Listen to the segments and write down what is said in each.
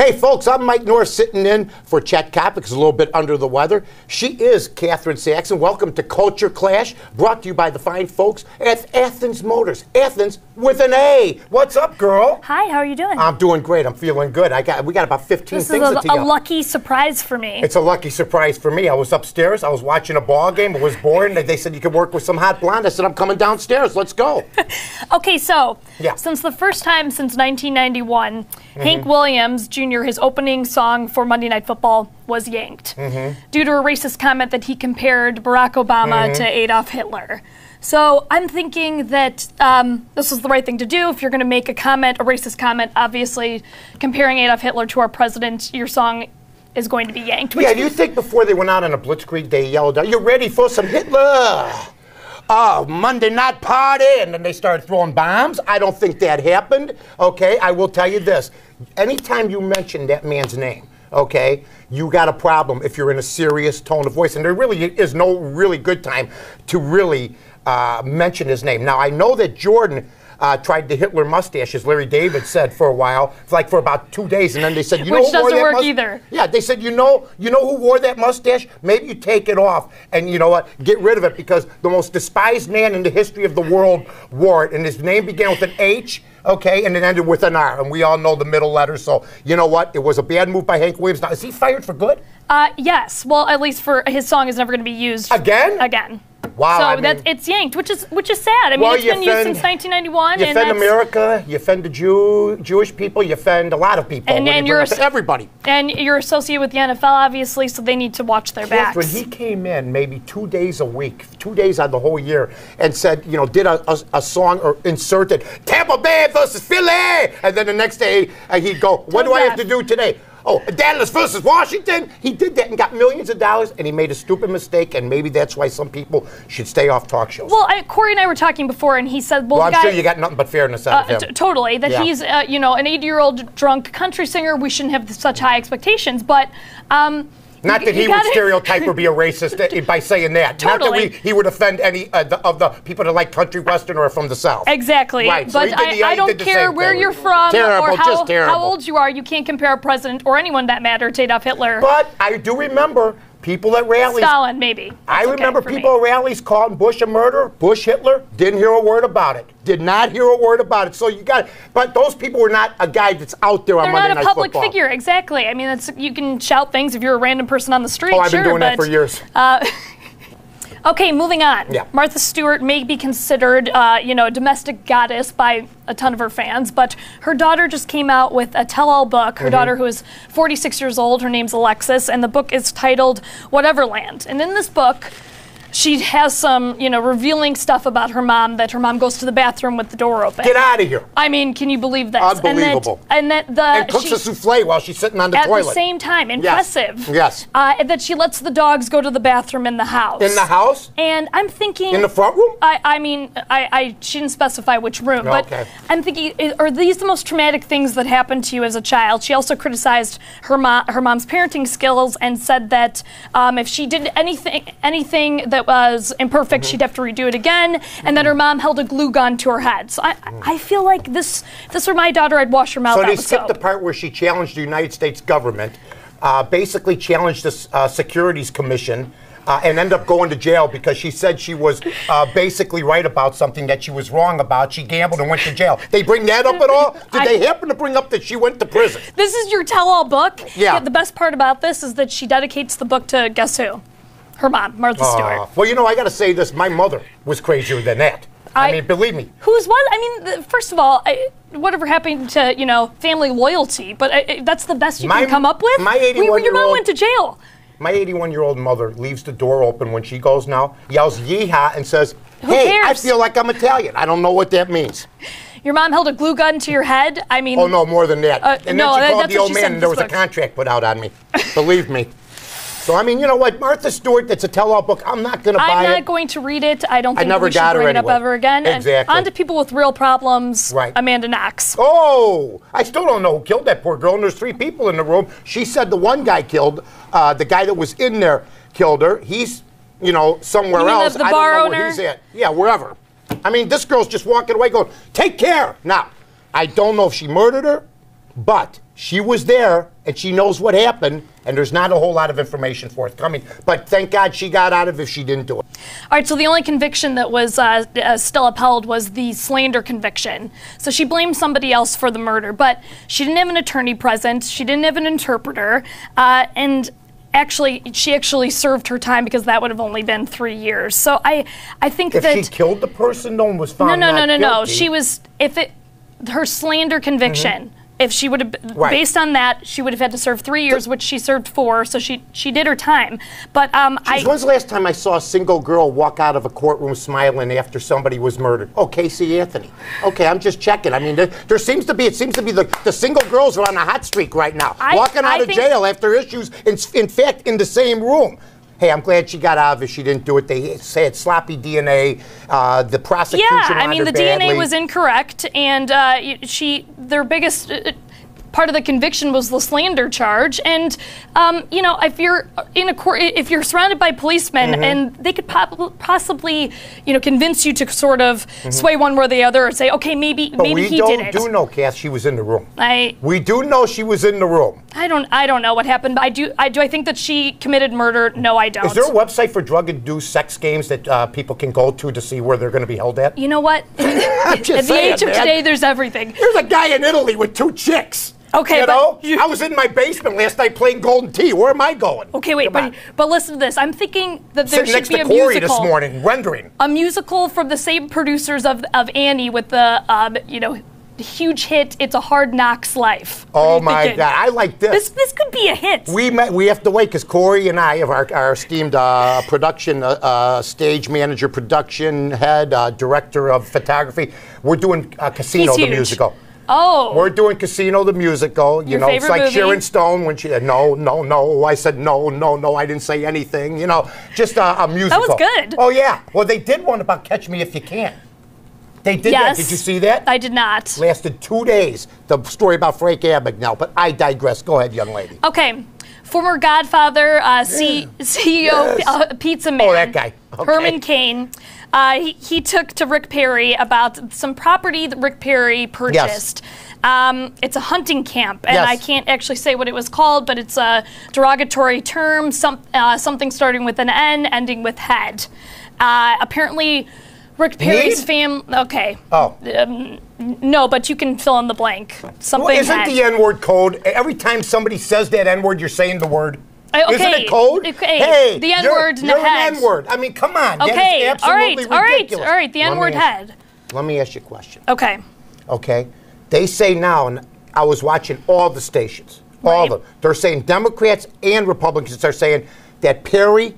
Hey, folks, I'm Mike Norris sitting in for Chet Coppock, who's a little bit under the weather. She is Catherine Saxon. Welcome to Culture Clash, brought to you by the fine folks at Athens Motors. Athens with an A. What's up, girl? Hi, how are you doing? I'm doing great. I'm feeling good. We got about 15 this things is to tell you. a lucky surprise for me. It's a lucky surprise for me. I was upstairs. I was watching a ball game. I was bored. They said you could work with some hot blonde. I said, I'm coming downstairs. Let's go. Okay, so Yeah. since the first time since 1991, Hank Williams Jr., his opening song for Monday Night Football was yanked due to a racist comment that he compared Barack Obama to Adolf Hitler. So I'm thinking that this was the right thing to do. If you're going to make a comment, a racist comment, obviously comparing Adolf Hitler to our president, your song is going to be yanked. Yeah, do you think before they went out on a blitzkrieg, they yelled, "Are you ready for some Hitler? Oh, Monday night party," and then they started throwing bombs? I don't think that happened, okay? I will tell you this. Anytime you mention that man's name, okay, you got a problem if you're in a serious tone of voice, and there really is no really good time to really mention his name. Now, I know that Jordan tried the Hitler mustache, as Larry David said, for a while, like for about 2 days, and then they said, you know Which who wore doesn't that work either. Yeah, they said, you know who wore that mustache? Maybe you take it off and, you know what, get rid of it, because the most despised man in the history of the world wore it, and his name began with an H, okay, and it ended with an R, and we all know the middle letters, so you know what? It was a bad move by Hank Williams. Now, is he fired for good? Yes. Well, at least for his song is never going to be used Again? Again. Wow. So I mean, it's yanked, which is sad. I mean, well, it's been used since 1991. You and offend America, you offend the Jewish people, you offend a lot of people. And you're everybody. And you're associated with the NFL, obviously, so they need to watch their backs. When he came in maybe 2 days a week, 2 days out of the whole year, and said, you know, did a song or inserted Tampa Bay versus Philly, and then the next day he'd go, what do I have to do today? Oh, Dallas versus Washington. He did that and got millions of dollars, and he made a stupid mistake, and maybe that's why some people should stay off talk shows. Well, Corey and I were talking before, and he said, well, I'm sure you got nothing but fairness out of him. Totally. That he's, you know, an 80-year-old drunk country singer. We shouldn't have such high expectations, but... not that he would stereotype or be a racist by saying that. Totally. Not that he would offend any of the people that like country western or are from the South. Exactly. Right. But So I don't care where you're from terrible, or just terrible. how old you are. You can't compare a president or anyone that matter to Adolf Hitler. But I do remember people at rallies. Stalin, maybe. I remember people at rallies calling Bush a murderer. Bush, Hitler, didn't hear a word about it. Did not hear a word about it. So you got, but those people were not a guy that's out there on Monday Night Football. They're not a public figure, exactly. I mean, you can shout things if you're a random person on the street. Oh, I've been doing that for years. Okay, moving on. Yeah. Martha Stewart may be considered, you know, a domestic goddess by a ton of her fans, but her daughter just came out with a tell-all book. Her daughter, who is 46 years old, her name's Alexis, and the book is titled Whateverland. And in this book, she has some, you know, revealing stuff about her mom, that her mom goes to the bathroom with the door open. Get out of here. I mean, can you believe this? Unbelievable. And cooks a souffle while she's sitting on the toilet. At the same time. Impressive. Yes. That she lets the dogs go to the bathroom in the house. In the house? And I'm thinking... In the front room? I mean, she didn't specify which room, but okay. I'm thinking, are these the most traumatic things that happened to you as a child? She also criticized her mom's parenting skills and said that if she did anything that was imperfect, she'd have to redo it again, and then her mom held a glue gun to her head. So I feel like if this were my daughter, I'd wash her mouth out with soap. So they skipped the part where she challenged the United States government, basically challenged the Securities Commission, and ended up going to jail because she said she was basically right about something that she was wrong about. She gambled and went to jail. They bring that up at all? Did they happen to bring up that she went to prison? This is your tell-all book? Yeah. The best part about this is that she dedicates the book to, guess who? Her mom, Martha Stewart. Well, you know, I got to say this. My mother was crazier than that. I mean, believe me. Who's what? I mean, first of all, whatever happened to, you know, family loyalty, but that's the best you can come up with? My 81-year-old... Your mom went to jail. My 81-year-old mother leaves the door open when she goes now, yells yeehaw, and says, Who hey, cares? I feel like I'm Italian. I don't know what that means. Your mom held a glue gun to your head? I mean... Oh, no, more than that. And no, then she called that's the what old she man, said and there was a contract put out on me. Believe me. So, I mean, you know what? Martha Stewart, that's a tell-all book. I'm not going to buy it. I'm not going to read it. I don't think never we should got her bring it up anyway. ever again. Exactly. And on to people with real problems, Right. Amanda Knox. Oh, I still don't know who killed that poor girl, and there's 3 people in the room. She said the one guy killed, the guy that was in there killed her. He's, you know, somewhere You mean else. the I bar don't know where owner? he's at. Yeah, wherever. I mean, this girl's just walking away going, take care. Now, I don't know if she murdered her. But she was there, and she knows what happened, and there's not a whole lot of information forthcoming. But thank God she got out of it if she didn't do it. All right, so the only conviction that was still upheld was the slander conviction. So she blamed somebody else for the murder, but she didn't have an attorney present, she didn't have an interpreter, and she actually served her time because that would have only been 3 years. So I think if that... she killed the person, no one was found No. She was... Her slander conviction... If she would have, based on that, she would have had to serve 3 years, which she served 4, so she did her time. But when's the last time I saw a single girl walk out of a courtroom smiling after somebody was murdered? Oh, Casey Anthony. Okay, I'm just checking. I mean, it seems to be the single girls are on a hot streak right now, walking out of jail after issues. In fact, in the same room. Hey, I'm glad she got out of it. She didn't do it. They said sloppy DNA. The prosecution. Yeah, I mean, the badly. DNA was incorrect, and their biggest part of the conviction was the slander charge. And if you're in a court, if you're surrounded by policemen, and they could possibly, convince you to sort of sway one way or the other, or say, okay, maybe he did it. We do know, Cass, she was in the room. We do know she was in the room. I don't know what happened, but I think that she committed murder. No, I don't. Is there a website for drug-induced sex games that people can go to see where they're going to be held at? You know what? I'm just at the saying, age of today, there's everything. There's a guy in Italy with 2 chicks. Okay, I was in my basement last night playing Golden Tee. Where am I going? Okay, wait, but listen to this. I'm thinking that there should be a musical. Sitting next to Corey this morning, rendering. A musical from the same producers of Annie with the huge hit, It's a Hard Knock's Life. Oh my God, I like this. This could be a hit. We have to wait because Corey and I, our esteemed production stage manager, production head, director of photography, we're doing Casino the musical. Oh. We're doing Casino the musical. It's like movie? Sharon Stone when she said, no. I said, no, I didn't say anything. Just a musical. That was good. Oh, yeah. Well, they did one about Catch Me If You Can. They did that. Did you see that? I did not. Lasted 2 days. The story about Frank Abagnale. But I digress. Go ahead, young lady. Okay. Former Godfather, CEO, Pizza Man. Oh, that guy. Okay. Herman Cain. He took to Rick Perry about some property that Rick Perry purchased. Yes. It's a hunting camp, and I can't actually say what it was called, but it's a derogatory term, something starting with an N, ending with head. Apparently, Rick Perry's family. Okay. Oh. No, but you can fill in the blank. Something. Isn't the N-word code? Every time somebody says that N-word, you're saying the word. Okay. Isn't it code? Okay. Hey, the N-word in the head. You're an N-word. I mean, come on. Okay. That is absolutely ridiculous. All right. The N-word head. Let me ask you a question. Okay. Okay. They say now, and I was watching all the stations, all of them. They're saying Democrats and Republicans are saying that Perry,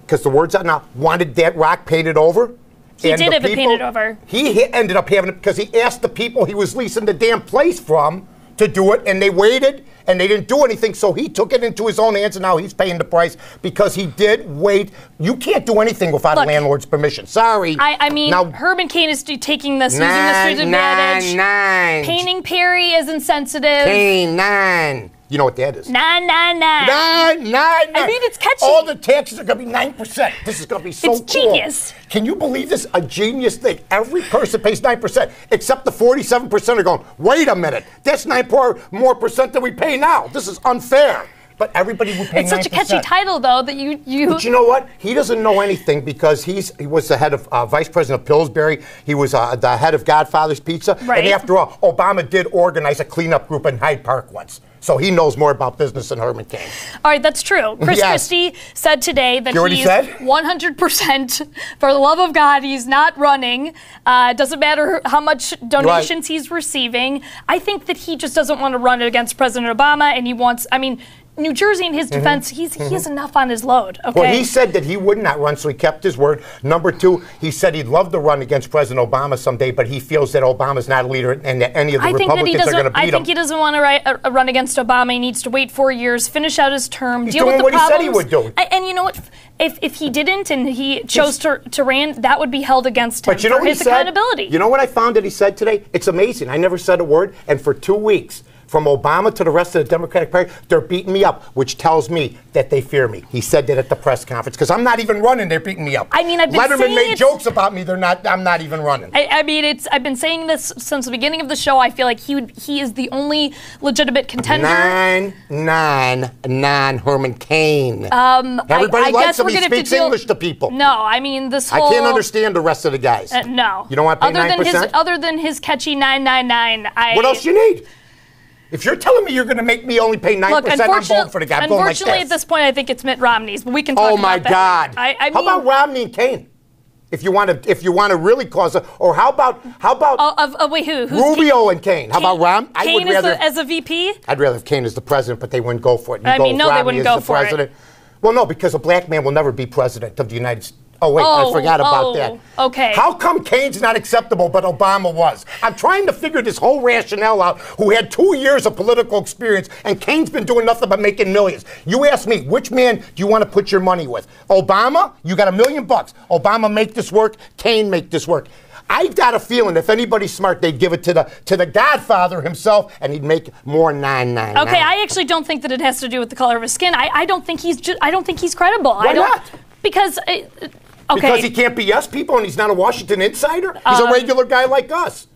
because the word's out now, wanted that rock painted over. He did have it painted over. He ended up having it because he asked the people he was leasing the damn place from to do it, and they waited, and they didn't do anything, so he took it into his own hands, and now he's paying the price because he did wait. You can't do anything without a landlord's permission. Sorry. I mean, now, Herman Cain is taking this, using this to his advantage. Painting Perry is insensitive. Nine. You know what that is? 999. 999. I mean, it's catchy. All the taxes are going to be 9%. This is going to be so cool. It's genius. Can you believe this? A genius thing. Every person pays 9%, except the 47% are going, wait a minute, that's 9% more than we pay now. This is unfair. But everybody would pay 9%. It's such a catchy title, though, that you... But you know what? He doesn't know anything because he was the head of vice president of Pillsbury. He was the head of Godfather's Pizza. Right. And after all, Obama did organize a cleanup group in Hyde Park once. So he knows more about business than Herman Cain. All right, that's true. Chris Christie said today that he's 100%, for the love of God, he's not running. Doesn't matter how much donations he's receiving. I think that he just doesn't want to run against President Obama, and he wants, New Jersey, in his defense, he has enough on his load. Okay. Well, he said that he would not run, so he kept his word. Number two, he said he'd love to run against President Obama someday, but he feels that Obama's not a leader and that any of the Republicans are going to beat him. I think he doesn't want to run against Obama. He needs to wait 4 years, finish out his term, He's deal doing with the what problems. He said he would do. And you know what? If he didn't and he chose to run, that would be held against him for his accountability. You know what I found that he said today? It's amazing. I never said a word, and for 2 weeks, from Obama to the rest of the Democratic Party, they're beating me up, which tells me that they fear me. He said that at the press conference, because I'm not even running, they're beating me up. I mean, I've been Letterman saying made jokes about me, I'm not even running. I mean, I've been saying this since the beginning of the show. I feel like he is the only legitimate contender. 9-9 Herman Cain. Everybody likes him. He speaks English to people. No, I mean this whole. I can't understand the rest of the guys. No. You don't want to pay 9%? Other than his catchy 999, What else you need? If you're telling me you're going to make me only pay 9%, I'm voting for the guy. Unfortunately, at this point, I think it's Mitt Romney's, but we can talk about that. Oh my God! How about Romney and Cain? If you want to really cause a, or how about wait, who's Rubio and Cain? How about Rom? Cain as a VP? I'd rather have Cain as the president, but they wouldn't go for it. I mean, no, they wouldn't go for it. Well, no, because a black man will never be president of the United States. Oh, wait, I forgot about that. Okay. How come Cain's not acceptable, but Obama was? I'm trying to figure this whole rationale out, who had 2 years of political experience, and Cain's been doing nothing but making millions. You ask me, which man do you want to put your money with? Obama? You got $1 million. Obama make this work. Cain make this work. I got a feeling if anybody's smart, they'd give it to the Godfather himself, and he'd make more 999. Okay, I actually don't think that it has to do with the color of his skin. I don't think he's credible. Why not? Because. Okay. Because he can't BS people and he's not a Washington insider? He's a regular guy like us.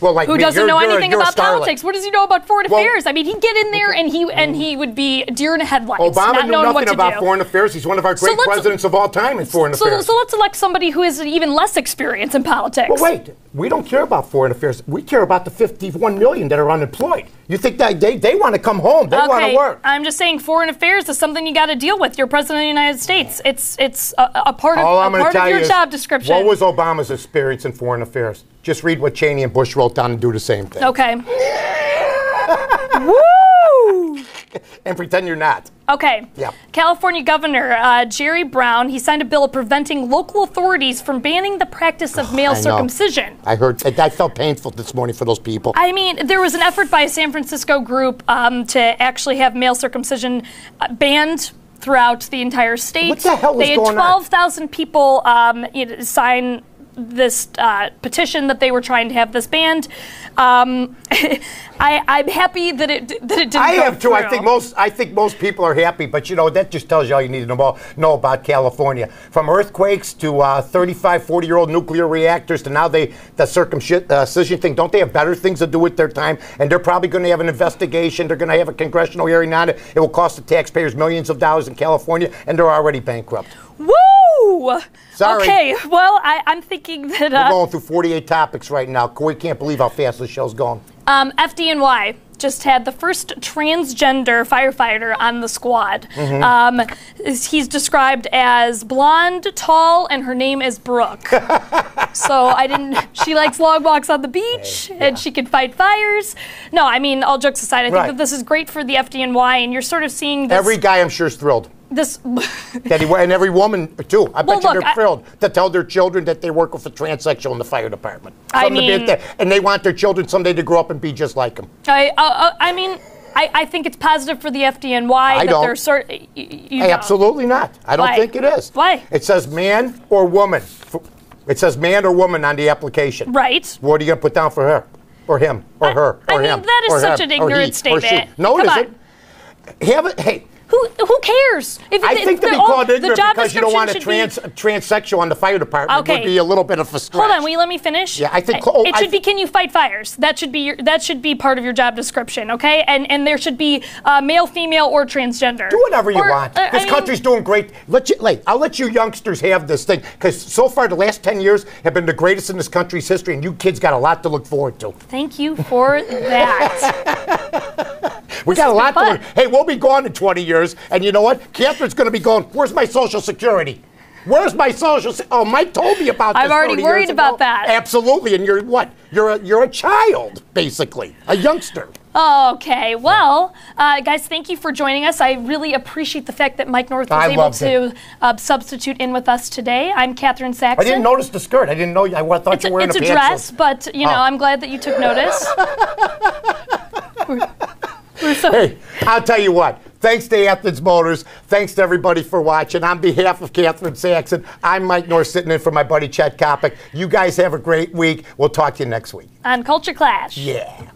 Well, like who me. doesn't know anything about politics? What does he know about foreign affairs? I mean, he'd get in there and he would be deer in the headlights. Obama knew nothing about foreign affairs. He's one of our great presidents of all time in foreign affairs. So let's elect somebody who has even less experience in politics. Well, wait. We don't care about foreign affairs. We care about the 51 million that are unemployed. You think that they want to come home? They want to work. I'm just saying, foreign affairs is something you got to deal with. You're president of the United States. It's a part of your job description. What was Obama's experience in foreign affairs? Just read what Cheney and Bush wrote down and do the same thing. Okay. Woo! And pretend you're not. Okay. Yeah. California Governor Jerry Brown, he signed a bill preventing local authorities from banning the practice of male circumcision. I heard. I felt painful this morning for those people. I mean, there was an effort by a San Francisco group to actually have male circumcision banned throughout the entire state. What the hell is going on? They had 12,000 people sign this petition that they were trying to have this banned. I'm happy that it didn't. I am too. Through. I think most people are happy, but you know that just tells you all you need to know about California. From earthquakes to 35, 40-year-old nuclear reactors to now the circumcision thing. Don't they have better things to do with their time? And they're probably going to have an investigation. They're going to have a congressional hearing on it. It will cost the taxpayers millions of dollars in California, and they're already bankrupt. Woo! Sorry. Okay, well, I'm thinking that... We're going through 48 topics right now. We can't believe how fast this show's going. FDNY just had the first transgender firefighter on the squad. He's described as blonde, tall, and her name is Brooke. So she likes long walks on the beach, and she can fight fires. No, I mean, all jokes aside, I think that this is great for the FDNY, and you're sort of seeing this... Every guy, I'm sure, is thrilled. And every woman, too. I bet you they're thrilled to tell their children that they work with a transsexual in the fire department. And they want their children someday to grow up and be just like them. I think it's positive for the FDNY Absolutely not. I don't think it is. Why? It says man or woman. It says man or woman on the application. Right. What are you going to put down for her? Or him? Or her? Or him? That is such an ignorant statement. No, it isn't. Hey. Who cares? I think to be called ignorant because you don't want a transsexual on the fire department would be a little bit of a stretch. Hold on, will you let me finish? Yeah, I think it should be. Can you fight fires? That should be part of your job description, okay? And there should be male, female, or transgender. Do whatever you want. This country's doing great. I'll let you youngsters have this thing because so far the last 10 years have been the greatest in this country's history, and you kids got a lot to look forward to. Thank you for that. We got a lot to learn. Hey, we'll be gone in 20 years, and you know what? Catherine's going to be going, where's my Social Security? Where's my Social Security? Oh, Mike told me about this. I'm already worried about that. Absolutely, and you're what? You're a child, basically, a youngster. Okay, well, guys, thank you for joining us. I really appreciate the fact that Mike North was able to substitute in with us today. I'm Catherine Saxon. I didn't notice the skirt. I didn't know. I thought you were wearing a pants. It's a dress, but, you know, I'm glad that you took notice. Hey, I'll tell you what. Thanks to Athens Motors. Thanks to everybody for watching. On behalf of Catherine Saxon, I'm Mike North sitting in for my buddy Chet Kopic. You guys have a great week. We'll talk to you next week. On Culture Clash. Yeah.